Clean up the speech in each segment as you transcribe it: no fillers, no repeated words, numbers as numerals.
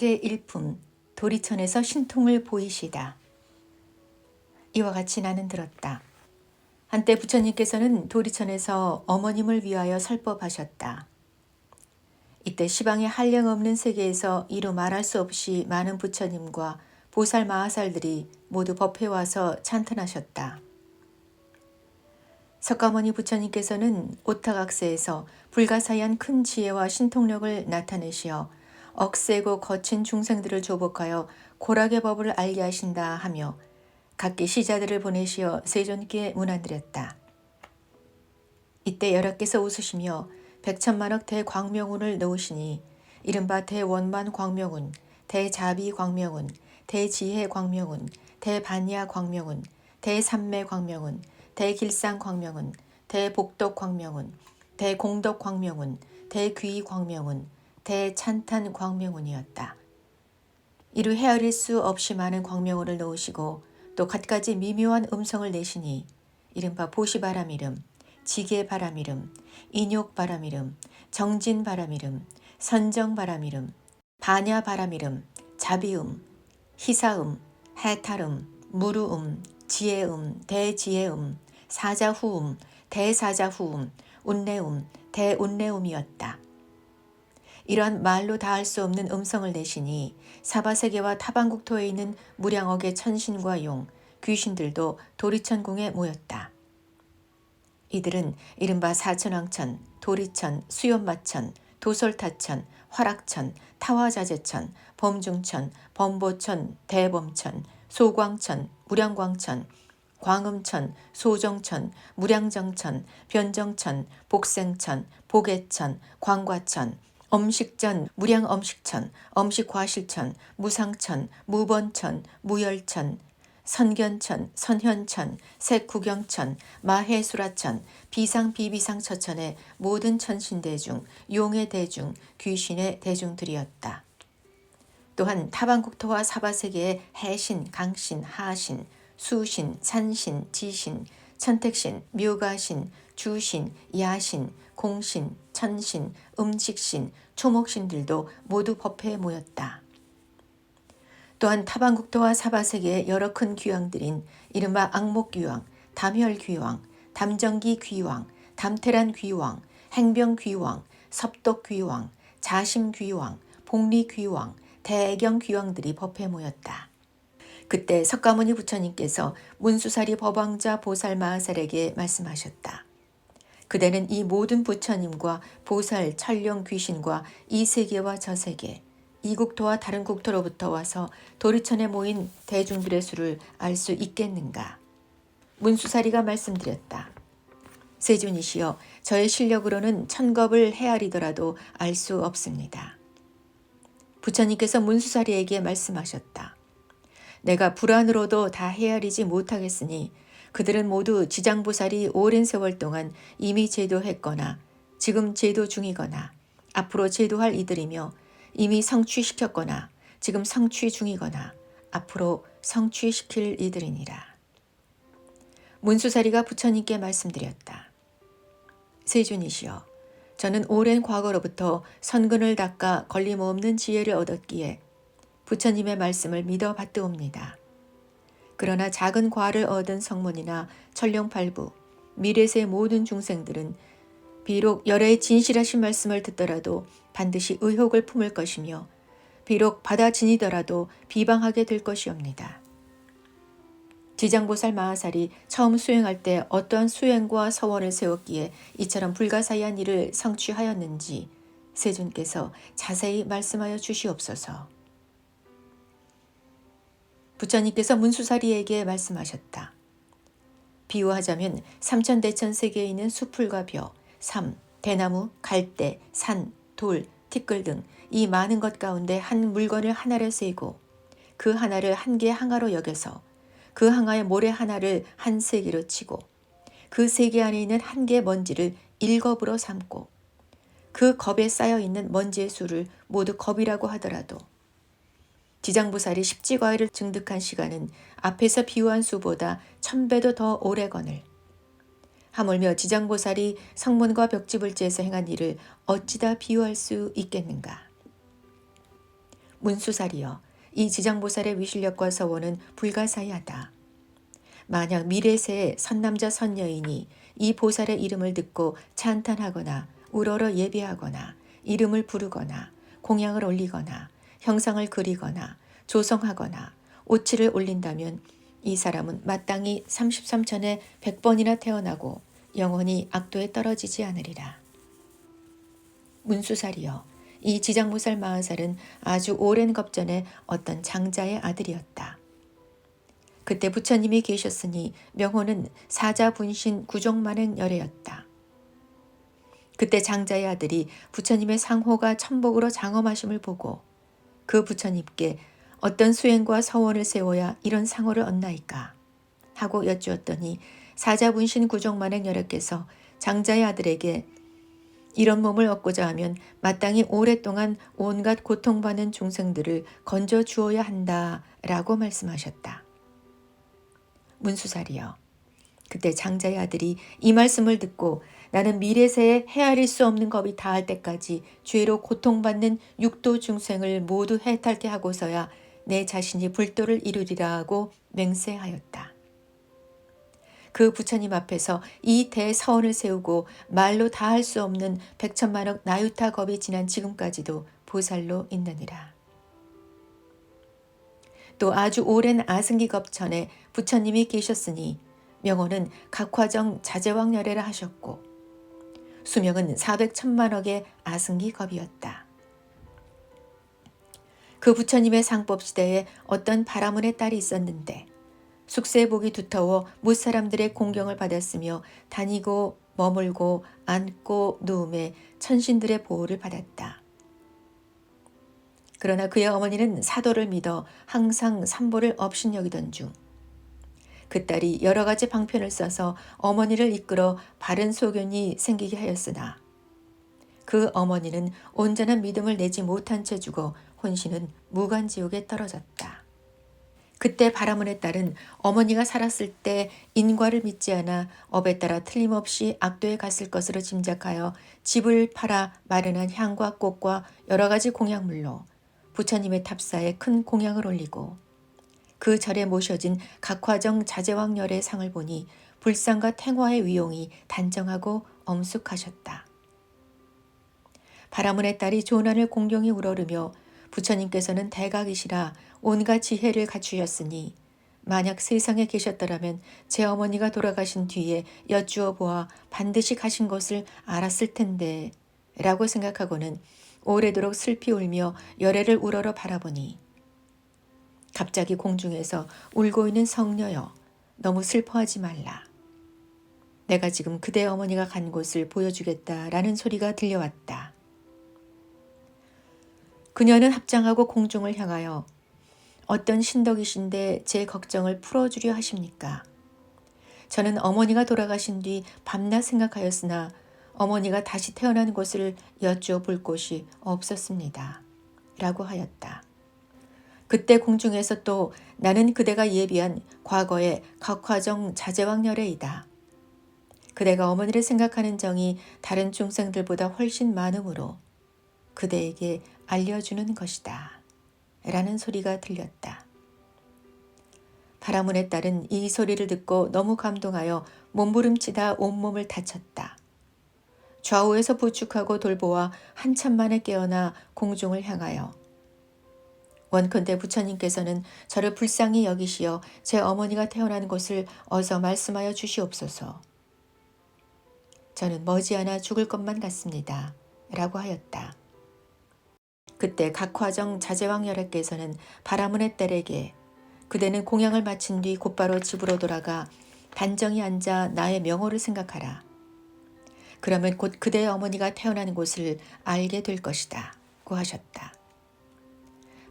제1품 도리천에서 신통을 보이시다. 이와 같이 나는 들었다. 한때 부처님께서는 도리천에서 어머님을 위하여 설법하셨다. 이때 시방의 한량없는 세계에서 이루 말할 수 없이 많은 부처님과 보살 마하살들이 모두 법회에 와서 찬탄하셨다. 석가모니 부처님께서는 오타각세에서 불가사의한 큰 지혜와 신통력을 나타내시어 억세고 거친 중생들을 조복하여 고락의 법을 알게 하신다 하며 각기 시자들을 보내시어 세존께 문안드렸다. 이때 여러께서 웃으시며 백천만억 대광명운을 놓으시니 이른바 대원만 광명운, 대자비 광명운, 대지혜 광명운, 대반야 광명운, 대삼매 광명운, 대길상 광명운, 대복덕 광명운, 대공덕 광명운, 대귀 광명운, 대찬탄 광명운이었다. 이루 헤아릴 수 없이 많은 광명운을 놓으시고 또 갖가지 미묘한 음성을 내시니 이른바 보시바람이름, 지게바람이름, 인욕바람이름, 정진바람이름, 선정바람이름, 반야바람이름, 자비음, 희사음, 해탈음, 무루음, 지혜음, 대지혜음, 사자후음, 대사자후음, 운내음, 대운내음이었다. 이러한 말로 다할 수 없는 음성을 내시니 사바세계와 타반국토에 있는 무량억의 천신과 용, 귀신들도 도리천궁에 모였다. 이들은 이른바 사천왕천, 도리천, 수염마천, 도솔타천, 화락천, 타화자재천, 범중천, 범보천, 대범천, 소광천, 무량광천, 광음천, 소정천, 무량정천, 변정천, 복생천, 복애천, 광과천, 엄식전, 무량엄식천, 엄식과실천, 무상천, 무번천, 무열천, 선견천, 선현천, 색구경천, 마해수라천, 비상비비상처천의 모든 천신대중, 용의 대중, 귀신의 대중들이었다. 또한 타반국토와 사바세계의 해신, 강신, 하신, 수신, 산신, 지신, 천택신, 묘가신, 주신, 야신, 공신, 천신, 음식신, 초목신들도 모두 법회에 모였다. 또한 타반국토와 사바세계의 여러 큰 귀왕들인 이른바 악목귀왕, 담혈귀왕, 담정기귀왕, 담태란귀왕, 행병귀왕, 섭덕귀왕, 자심귀왕, 복리귀왕, 대경귀왕들이 법회에 모였다. 그때 석가모니 부처님께서 문수사리 법왕자 보살 마하살에게 말씀하셨다. 그대는 이 모든 부처님과 보살, 천령, 귀신과 이 세계와 저 세계, 이 국토와 다른 국토로부터 와서 도리천에 모인 대중들의 수를 알 수 있겠는가? 문수사리가 말씀드렸다. 세존이시여, 저의 실력으로는 천겁을 헤아리더라도 알 수 없습니다. 부처님께서 문수사리에게 말씀하셨다. 내가 불안으로도 다 헤아리지 못하겠으니 그들은 모두 지장보살이 오랜 세월 동안 이미 제도했거나 지금 제도 중이거나 앞으로 제도할 이들이며 이미 성취시켰거나 지금 성취 중이거나 앞으로 성취시킬 이들이니라. 문수사리가 부처님께 말씀드렸다. 세존이시여, 저는 오랜 과거로부터 선근을 닦아 걸림없는 지혜를 얻었기에 부처님의 말씀을 믿어 받드옵니다. 그러나 작은 과를 얻은 성문이나 천령팔부, 미래세 모든 중생들은 비록 열의 진실하신 말씀을 듣더라도 반드시 의혹을 품을 것이며 비록 받아 지니더라도 비방하게 될 것이옵니다. 지장보살 마하살이 처음 수행할 때 어떠한 수행과 서원을 세웠기에 이처럼 불가사의한 일을 성취하였는지 세존께서 자세히 말씀하여 주시옵소서. 부처님께서 문수사리에게 말씀하셨다. 비유하자면 삼천대천 세계에 있는 수풀과 벼, 삼, 대나무, 갈대, 산, 돌, 티끌 등 이 많은 것 가운데 한 물건을 하나를 세고 그 하나를 한 개의 항아로 여겨서 그 항아의 모래 하나를 한 세기로 치고 그 세계 안에 있는 한 개의 먼지를 1겁으로 삼고 그 겁에 쌓여 있는 먼지의 수를 모두 겁이라고 하더라도 지장보살이 십지과일을 증득한 시간은 앞에서 비유한 수보다 1000배도 더 오래거늘 하물며 지장보살이 성문과 벽지불지에서 행한 일을 어찌다 비유할 수 있겠는가. 문수살이여, 이 지장보살의 위실력과 서원은 불가사의하다. 만약 미래세의 선남자 선여인이 이 보살의 이름을 듣고 찬탄하거나 우러러 예배하거나 이름을 부르거나 공양을 올리거나 형상을 그리거나 조성하거나 오치를 올린다면 이 사람은 마땅히 33천에 100번이나 태어나고 영원히 악도에 떨어지지 않으리라. 문수살이여, 이 지장보살 마하살은 아주 오랜 겁전에 어떤 장자의 아들이었다. 그때 부처님이 계셨으니 명호는 사자분신 구종만행열애였다. 그때 장자의 아들이 부처님의 상호가 천복으로 장엄하심을 보고 그 부처님께 어떤 수행과 서원을 세워야 이런 상호를 얻나이까 하고 여쭈었더니 사자분신 구종만행열애께서 장자의 아들에게 이런 몸을 얻고자 하면 마땅히 오랫동안 온갖 고통받는 중생들을 건져 주어야 한다라고 말씀하셨다. 문수살이여, 그때 장자의 아들이 이 말씀을 듣고 나는 미래세에 헤아릴 수 없는 겁이 다할 때까지 죄로 고통받는 육도 중생을 모두 해탈케 하고서야 내 자신이 불도를 이루리라 하고 맹세하였다. 그 부처님 앞에서 이 대서원을 세우고 말로 다할 수 없는 백천만억 나유타 겁이 지난 지금까지도 보살로 있느니라. 또 아주 오랜 아승기 겁 전에 부처님이 계셨으니 명호는 각화정 자제왕열애를 하셨고 수명은 400천만억의 아승기 겁이었다. 그 부처님의 상법 시대에 어떤 바라문의 딸이 있었는데 숙세복이 두터워 무사람들의 공경을 받았으며 다니고 머물고 앉고 누움에 천신들의 보호를 받았다. 그러나 그의 어머니는 사도를 믿어 항상 삼보를 업신여기던 중 그 딸이 여러 가지 방편을 써서 어머니를 이끌어 바른 소견이 생기게 하였으나 그 어머니는 온전한 믿음을 내지 못한 채 죽어 혼신은 무간지옥에 떨어졌다. 그때 바라문의 딸은 어머니가 살았을 때 인과를 믿지 않아 업에 따라 틀림없이 악도에 갔을 것으로 짐작하여 집을 팔아 마련한 향과 꽃과 여러 가지 공양물로 부처님의 탑사에 큰 공양을 올리고 그 절에 모셔진 각화정 자제왕열의 상을 보니 불상과 탱화의 위용이 단정하고 엄숙하셨다. 바라문의 딸이 조난을 공경히 우러르며 부처님께서는 대각이시라 온갖 지혜를 갖추셨으니 만약 세상에 계셨더라면 제 어머니가 돌아가신 뒤에 여쭈어 보아 반드시 가신 것을 알았을 텐데 라고 생각하고는 오래도록 슬피 울며 열애를 우러러 바라보니 갑자기 공중에서 울고 있는 성녀여, 너무 슬퍼하지 말라. 내가 지금 그대 어머니가 간 곳을 보여주겠다라는 소리가 들려왔다. 그녀는 합장하고 공중을 향하여 어떤 신덕이신데 제 걱정을 풀어주려 하십니까? 저는 어머니가 돌아가신 뒤 밤낮 생각하였으나 어머니가 다시 태어난 곳을 여쭈어 볼 곳이 없었습니다. 라고 하였다. 그때 공중에서 또 나는 그대가 예비한 과거의 각화정 자제왕열애이다. 그대가 어머니를 생각하는 정이 다른 중생들보다 훨씬 많으므로 그대에게 알려주는 것이다. 라는 소리가 들렸다. 바라문의 딸은 이 소리를 듣고 너무 감동하여 몸부림치다 온몸을 다쳤다. 좌우에서 부축하고 돌보아 한참 만에 깨어나 공중을 향하여 원컨대 부처님께서는 저를 불쌍히 여기시어 제 어머니가 태어난 곳을 어서 말씀하여 주시옵소서. 저는 머지않아 죽을 것만 같습니다. 라고 하였다. 그때 각화정 자제왕열애께서는 바라문의 딸에게 그대는 공양을 마친 뒤 곧바로 집으로 돌아가 단정히 앉아 나의 명호를 생각하라. 그러면 곧 그대의 어머니가 태어난 곳을 알게 될 것이다. 고 하셨다.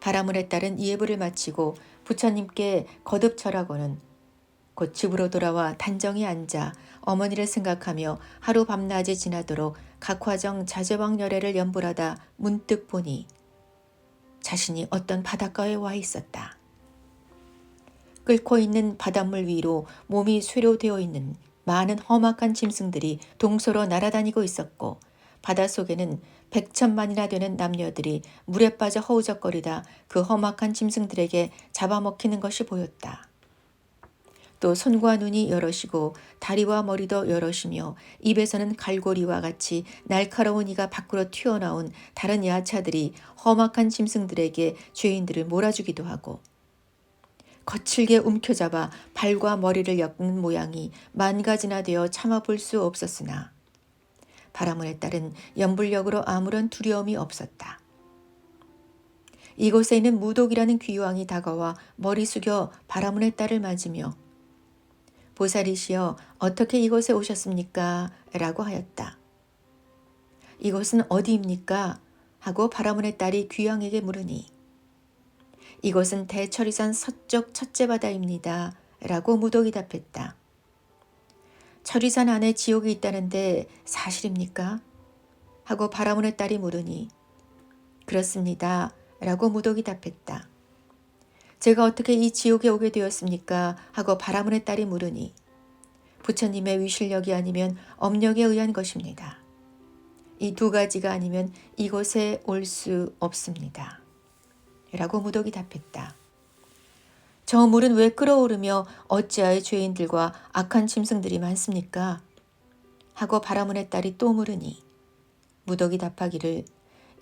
바라문의 딸은 예불을 마치고 부처님께 거듭 절하고는 곧 집으로 돌아와 단정히 앉아 어머니를 생각하며 하루 밤낮이 지나도록 각화정 자제왕열애를 연불하다 문득 보니 자신이 어떤 바닷가에 와 있었다. 끓고 있는 바닷물 위로 몸이 쇠로되어 있는 많은 험악한 짐승들이 동서로 날아다니고 있었고 바닷속에는 100천만이나 되는 남녀들이 물에 빠져 허우적거리다 그 험악한 짐승들에게 잡아먹히는 것이 보였다. 또 손과 눈이 여럿이고 다리와 머리도 여럿이며 입에서는 갈고리와 같이 날카로운 이가 밖으로 튀어나온 다른 야차들이 험악한 짐승들에게 죄인들을 몰아주기도 하고 거칠게 움켜잡아 발과 머리를 엮는 모양이 만 가지나 되어 참아볼 수 없었으나 바라문에 따른 연불력으로 아무런 두려움이 없었다. 이곳에 있는 무독이라는 귀왕이 다가와 머리 숙여 바라문의 딸을 맞으며 보살이시여 어떻게 이곳에 오셨습니까? 라고 하였다. 이곳은 어디입니까? 하고 바라문의 딸이 귀왕에게 물으니 이곳은 대처리산 서쪽 첫째 바다입니다. 라고 무독이 답했다. 처리산 안에 지옥이 있다는데 사실입니까? 하고 바라문의 딸이 물으니 그렇습니다. 라고 무독이 답했다. 제가 어떻게 이 지옥에 오게 되었습니까? 하고 바라문의 딸이 물으니 부처님의 위실력이 아니면 업력에 의한 것입니다. 이 두 가지가 아니면 이곳에 올 수 없습니다. 라고 무독이 답했다. 저 물은 왜 끓어오르며 어찌하여 죄인들과 악한 짐승들이 많습니까? 하고 바라문의 딸이 또 물으니 무독이 답하기를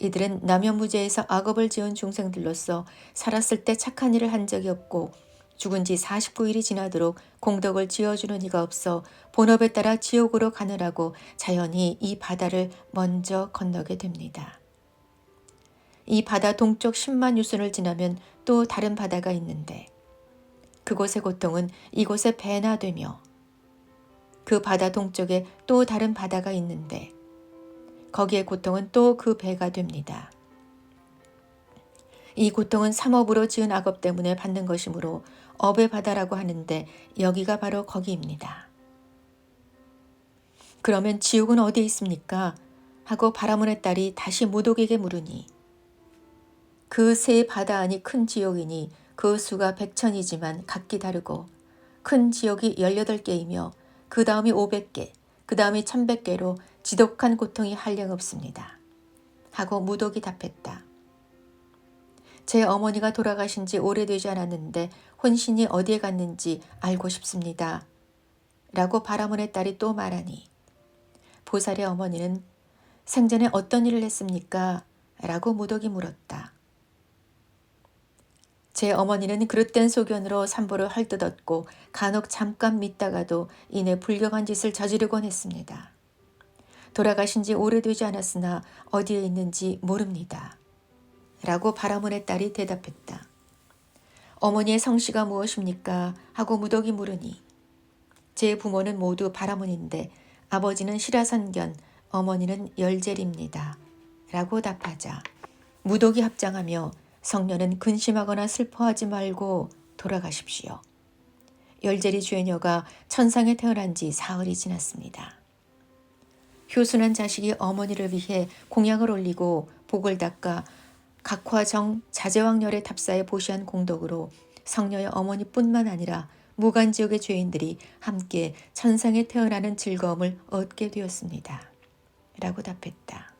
이들은 남연무제에서 악업을 지은 중생들로서 살았을 때 착한 일을 한 적이 없고 죽은 지 49일이 지나도록 공덕을 지어주는 이가 없어 본업에 따라 지옥으로 가느라고 자연히 이 바다를 먼저 건너게 됩니다. 이 바다 동쪽 10만 유순을 지나면 또 다른 바다가 있는데 그곳의 고통은 이곳에 배나 되며 그 바다 동쪽에 또 다른 바다가 있는데 거기에 고통은 또 그 배가 됩니다. 이 고통은 삼업으로 지은 악업 때문에 받는 것이므로 업의 바다라고 하는데 여기가 바로 거기입니다. 그러면 지옥은 어디에 있습니까? 하고 바라문의 딸이 다시 무독에게 물으니 그 세 바다 안이 큰 지옥이니 그 수가 100천이지만 각기 다르고 큰 지옥이 18개이며 그 다음이 500개, 그 다음이 1100개로 지독한 고통이 한량없습니다. 하고 무독이 답했다. 제 어머니가 돌아가신 지 오래되지 않았는데 혼신이 어디에 갔는지 알고 싶습니다. 라고 바라문의 딸이 또 말하니 보살의 어머니는 생전에 어떤 일을 했습니까? 라고 무독이 물었다. 제 어머니는 그릇된 소견으로 산보를 헐뜯었고 간혹 잠깐 믿다가도 이내 불경한 짓을 저지르곤 했습니다. 돌아가신 지 오래되지 않았으나 어디에 있는지 모릅니다. 라고 바라문의 딸이 대답했다. 어머니의 성씨가 무엇입니까? 하고 무독이 물으니 제 부모는 모두 바라문인데 아버지는 시라산견, 어머니는 열젤입니다. 라고 답하자 무독이 합장하며 성녀는 근심하거나 슬퍼하지 말고 돌아가십시오. 열젤이 죄녀가 천상에 태어난 지 사흘이 지났습니다. 효순한 자식이 어머니를 위해 공양을 올리고 복을 닦아 각화정 자제왕열의 탑사에 보시한 공덕으로 성녀의 어머니뿐만 아니라 무간지옥의 죄인들이 함께 천상에 태어나는 즐거움을 얻게 되었습니다. 라고 답했다.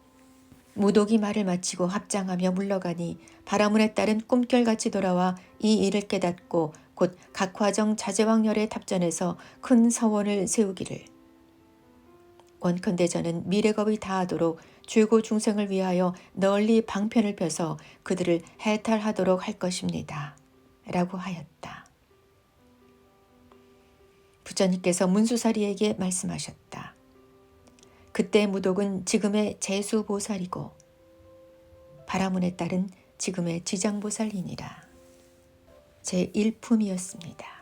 무독이 말을 마치고 합장하며 물러가니 바라문의 딸은 꿈결같이 돌아와 이 일을 깨닫고 곧 각화정 자제왕열의 탑전에서 큰 서원을 세우기를 원컨대 저는 미래겁이 다하도록 죄고 중생을 위하여 널리 방편을 펴서 그들을 해탈하도록 할 것입니다. 라고 하였다. 부처님께서 문수사리에게 말씀하셨다. 그때 무독은 지금의 제수보살이고 바라문의 딸은 지금의 지장보살이니라. 제1품이었습니다.